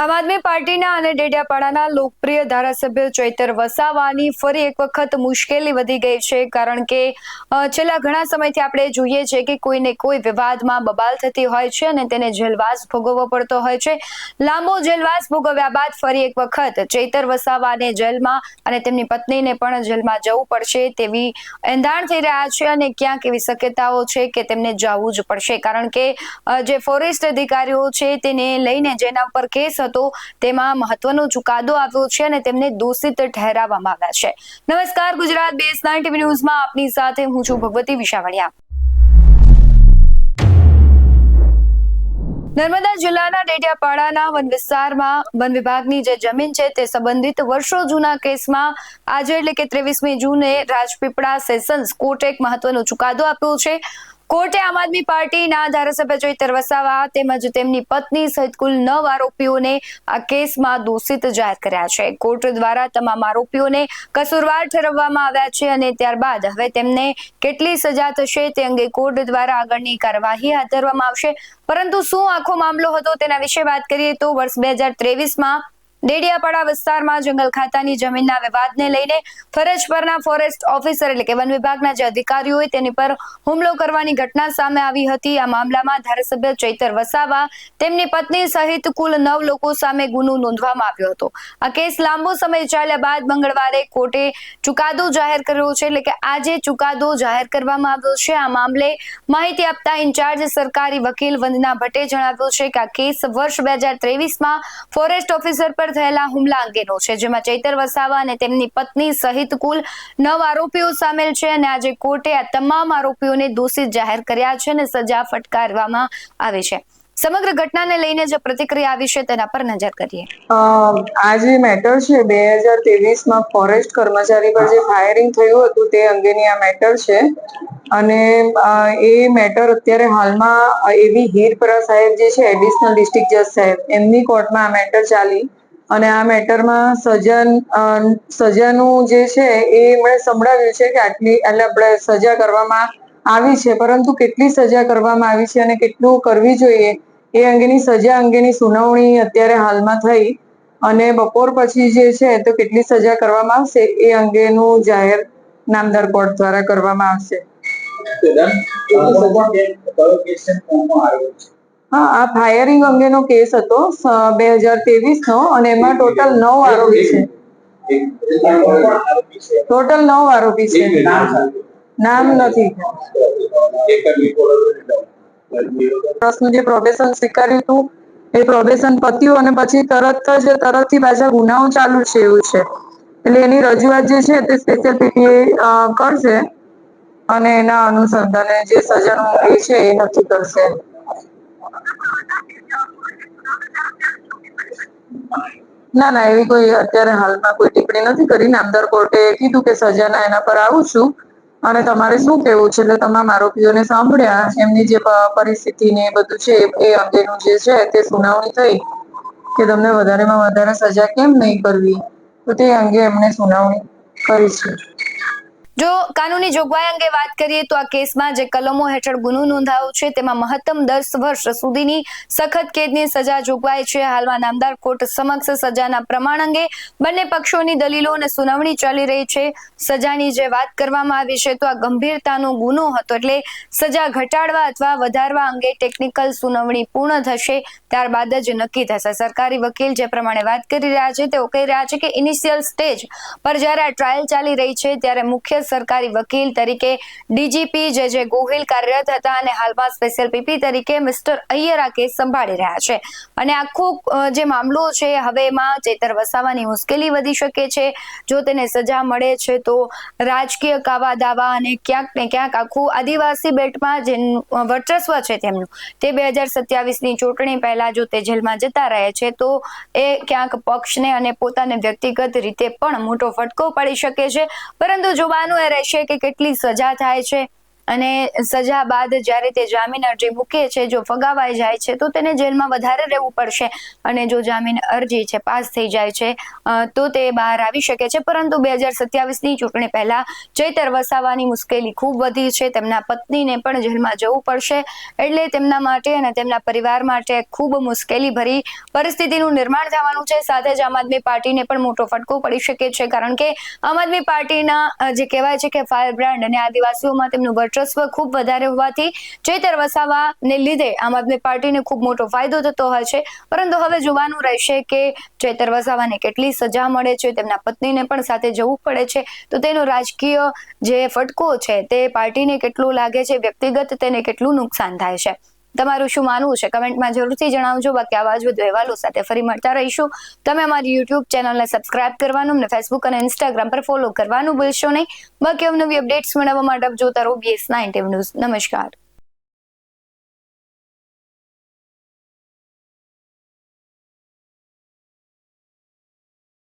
આમ આદમી પાર્ટીના અને ડેડિયાપાડાના લોકપ્રિય ધારાસભ્ય ચૈતર વસાવાની ફરી એક વખત મુશ્કેલી વધી ગઈ છે, કારણ કે છેલ્લા ઘણા સમયથી આપણે જોઈએ છે કે કોઈને કોઈ વિવાદમાં બબાલ થતી હોય છે અને તેને જેલવાસ ભોગવવો પડતો હોય છે. લાંબો જેલવાસ ભોગવ્યા બાદ ફરી એક વખત ચૈતર વસાવાને જેલમાં અને તેમની પત્નીને પણ જેલમાં જવું પડશે તેવી એંધાણ થઈ રહ્યા છે અને ક્યાંક એવી શક્યતાઓ છે કે તેમને જવું જ પડશે, કારણ કે જે ફોરેસ્ટ અધિકારીઓ છે તેને લઈને જેના પર કેસ તેમાં મહત્વનો ચુકાદો આવ્યો છે અને તેમને દોષિત ઠેરાવવામાં આવ્યા છે. નમસ્કાર, ગુજરાત BS9 TV ન્યૂઝમાં આપની સાથે હું છું ભગવતી વિશાવડિયા. નર્મદા જિલ્લાના ડેડિયાપાડાના વન વિસ્તારમાં વન વિભાગની જે જમીન છે તે સંબંધિત વર્ષો જૂના કેસમાં આજે એટલે કે 23મી જૂને રાજપીપળા સેશન્સ કોર્ટે એક મહત્વનો ચુકાદો આપ્યો છે. કોર્ટે આમ આદમી પાર્ટીના ધારાસભ્ય ચૈતર વસાવા તેમજ તેમની પત્ની સહિત કુલ 9 આરોપીઓને આ કેસમાં દોષિત જાહેર કર્યા છે. કોર્ટ દ્વારા તમામ આરોપીઓને કસૂરવાર ઠેરવવામાં આવ્યા છે અને ત્યારબાદ હવે તેમને કેટલી સજા થશે તે અંગે કોર્ટ દ્વારા આગળની કાર્યવાહી હાથ ધરવામાં આવશે. પરંતુ શું આખો મામલો હતો તેના વિશે વાત કરીએ તો વર્ષ 2023માં ડેડિયાપાડા વિસ્તારમાં જંગલ ખાતાની જમીનના વિવાદને લઈને ફરજ પરના ફોરેસ્ટ ઓફિસર એટલે કે વન વિભાગના જે અધિકારીઓ હોય તેની પર હુમલો કરવાની ઘટના સામે આવી હતી. આ મામલામાં ધારાસભ્ય ચૈતર વસાવા તેમની પત્ની સહિત કુલ 9 લોકો સામે ગુનો નોંધવામાં આવ્યો હતો. આ કેસ લાંબો સમય ચાલ્યા બાદ મંગળવારે કોર્ટે ચુકાદો જાહેર કર્યો છે, એટલે કે આજે ચુકાદો જાહેર કરવામાં આવ્યો છે. આ મામલે માહિતી આપતા ઇન્ચાર્જ સરકારી વકીલ વંદના ભટ્ટે જણાવ્યું છે કે આ કેસ વર્ષ 2023માં ફોરેસ્ટ ઓફિસર પર થયેલા હુમલા અંગેનો છે, જેમાં ચૈતર વસાવા અને તેમની પત્ની સહિત કુલ 9 આરોપીઓ સામેલ છે અને આજે કોર્ટે આ તમામ આરોપીઓને દોષિત જાહેર કર્યા છે અને સજા ફટકારવામાં આવી છે. સમગ્ર ઘટનાને લઈને જે પ્રતિક્રિયા આવી છે તેના પર નજર કરીએ. આ જે મેટર છે 2023માં ફોરેસ્ટ કર્મચારી પર જે ફાયરિંગ થયું હતું તે અંગેની આ મેટર છે અને એ મેટર અત્યારે હાલમાં એવી હીરપરા સાહેબ જે છે એડિશનલ ડિસ્ટ્રિક્ટ જજ સાહેબ એમની કોર્ટમાં આ મેટર ચાલી અને આ મેટરમાં સજાનું જે છે એ એમણે સંભળાવ્યું છે કે આટલી આપણે સજા કરવામાં આવી છે, પરંતુ કેટલી સજા કરવામાં આવી છે અને કેટલું કરવી જોઈએ એ અંગેની સજા અંગેની સુનાવણી અત્યારે હાલમાં થઈ અને બપોર પછી જે છે તો કેટલી સજા કરવામાં આવશે એ અંગેનું જાહેર નામદાર કોર્ટ દ્વારા કરવામાં આવશે. હા, આ ફાયરિંગ અંગેનો કેસ હતો 2023નો અને એમાં ટોટલ 9 આરોપી છે. ટોટલ 9 આરોપી છે. નામ નથી. જે પ્રોબેશન સ્વીકાર્યું હતું એ પ્રોબેશન પત્યું અને પછી તરતથી પાછા ગુનાઓ ચાલુ છે એવું છે, એટલે એની રજૂઆત જે છે તે સ્પેશિયલ પીટી કરશે અને એના અનુસંધાને જે સજાનું એ છે એ નક્કી કરશે. ના, એવી કોઈ અત્યારે હાલમાં કોઈ ટિપ્પણી નથી કરી. નામદાર કોર્ટે કીધું કે સજાના એના પર આવું છું અને તમારે શું કેવું છે, એટલે તમામ આરોપીઓને સાંભળ્યા, એમની જે પરિસ્થિતિ ને બધું છે એ અંગેનું જે છે તે સુનાવણી થઈ કે તમને વધારેમાં વધારે સજા કેમ નહીં કરવી, તો તે અંગે એમણે સુનાવણી કરી છે. જો કાનૂની જોગવાઈ અંગે વાત કરીએ તો આ કેસમાં જે કલમો હેઠળ ગુનો નોંધાયો છે તેમાં મહત્તમ 10 વર્ષ સુધીની સખત કેદની સજા જોગવાઈ છે. હાલમાં નામદાર કોર્ટ સમક્ષ સજાના પ્રમાણ અંગે બંને પક્ષોની દલીલો અને સુનાવણી ચાલી રહી છે. સજાની જે વાત કરવામાં આવી છે તો આ ગંભીરતાનો ગુનો હતો, એટલે સજા ઘટાડવા અથવા વધારવા અંગે ટેકનિકલ સુનાવણી પૂર્ણ થશે ત્યારબાદ જ નક્કી થશે. સરકારી વકીલ જે પ્રમાણે વાત કરી રહ્યા છે તેઓ કહી રહ્યા છે કે ઇનિશિયલ સ્ટેજ પર જ્યારે આ ટ્રાયલ ચાલી રહી છે ત્યારે મુખ્ય સરકારી વકીલ તરીકે ડીજીપી જે ગોહિલ કાર્યરત હતા અને હાલમાં સ્પેશિયલ પીપી તરીકે મિસ્ટર અય્યર આ કેસ સંભાળી રહ્યા છે અને આખો જે મામલો છે હવે એમાં ચૈતર વસાવાની મુશ્કેલી વધી શકે છે. જો તેને સજા મળે છે તો રાજકીય કાવા દાવા અને ક્યાંક ને ક્યાંક આખું આદિવાસી બેલ્ટમાં જે વર્ચસ્વ છે તેમનું તે 2027ની ચૂંટણી પહેલા જો તે જેલમાં જતા રહે છે તો એ ક્યાંક પક્ષને અને પોતાને વ્યક્તિગત રીતે પણ મોટો ફટકો પડી શકે છે. પરંતુ જોવાનું એ રહેશે કે કેટલી સજા થાય છે અને સજા બાદ જ્યારે તે જામીન અરજી મૂકે છે, જો ફગાવાઈ જાય છે તો તેને જેલમાં વધારે રહેવું પડશે અને જો જામીન અરજી છે પાસ થઈ જાય છે તો તે બહાર આવી શકે છે. પરંતુ 2027ની ચૂંટણી પહેલા ચૈતર વસાવાની મુશ્કેલી ખૂબ વધી છે. તેમના પત્નીને પણ જેલમાં જવું પડશે, એટલે તેમના માટે અને તેમના પરિવાર માટે ખૂબ મુશ્કેલી ભરી પરિસ્થિતિનું નિર્માણ થવાનું છે. સાથે જ આમ આદમી પાર્ટીને પણ મોટો ફટકો પડી શકે છે, કારણ કે આમ આદમી પાર્ટીના જે કહેવાય છે કે ફાયર બ્રાન્ડ અને આદિવાસીઓમાં તેમનું વર્ચસ્વ ખૂબ વધારે હોવાથી ચૈતર વસાવાને લીધે આમ આદમી પાર્ટીને ખૂબ મોટો ફાયદો થતો હોય છે. પરંતુ હવે જોવાનું રહેશે કે ચૈતર વસાવાને કેટલી સજા મળે છે, તેમના પત્નીને પણ સાથે જવું પડે છે, તો તેનો રાજકીય જે ફટકો છે તે પાર્ટીને કેટલું લાગે છે, વ્યક્તિગત તેને કેટલું નુકસાન થાય છે. તમારું શું માનવું છે કમેન્ટમાં જરૂરથી જણાવજો. બાકી આવા જ વધુ અહેવાલો સાથે ફરી મળતા રહીશું. તમે અમારી યુટ્યુબ ચેનલને સબસ્ક્રાઇબ કરવાનું અને ફેસબુક અને ઇન્સ્ટાગ્રામ પર ફોલો કરવાનું ભૂલશો નહીં. બાકી અવનવી અપડેટ્સ મેળવવા માટે જોતા રહો BS9 ટીવી ન્યૂઝ. નમસ્કાર.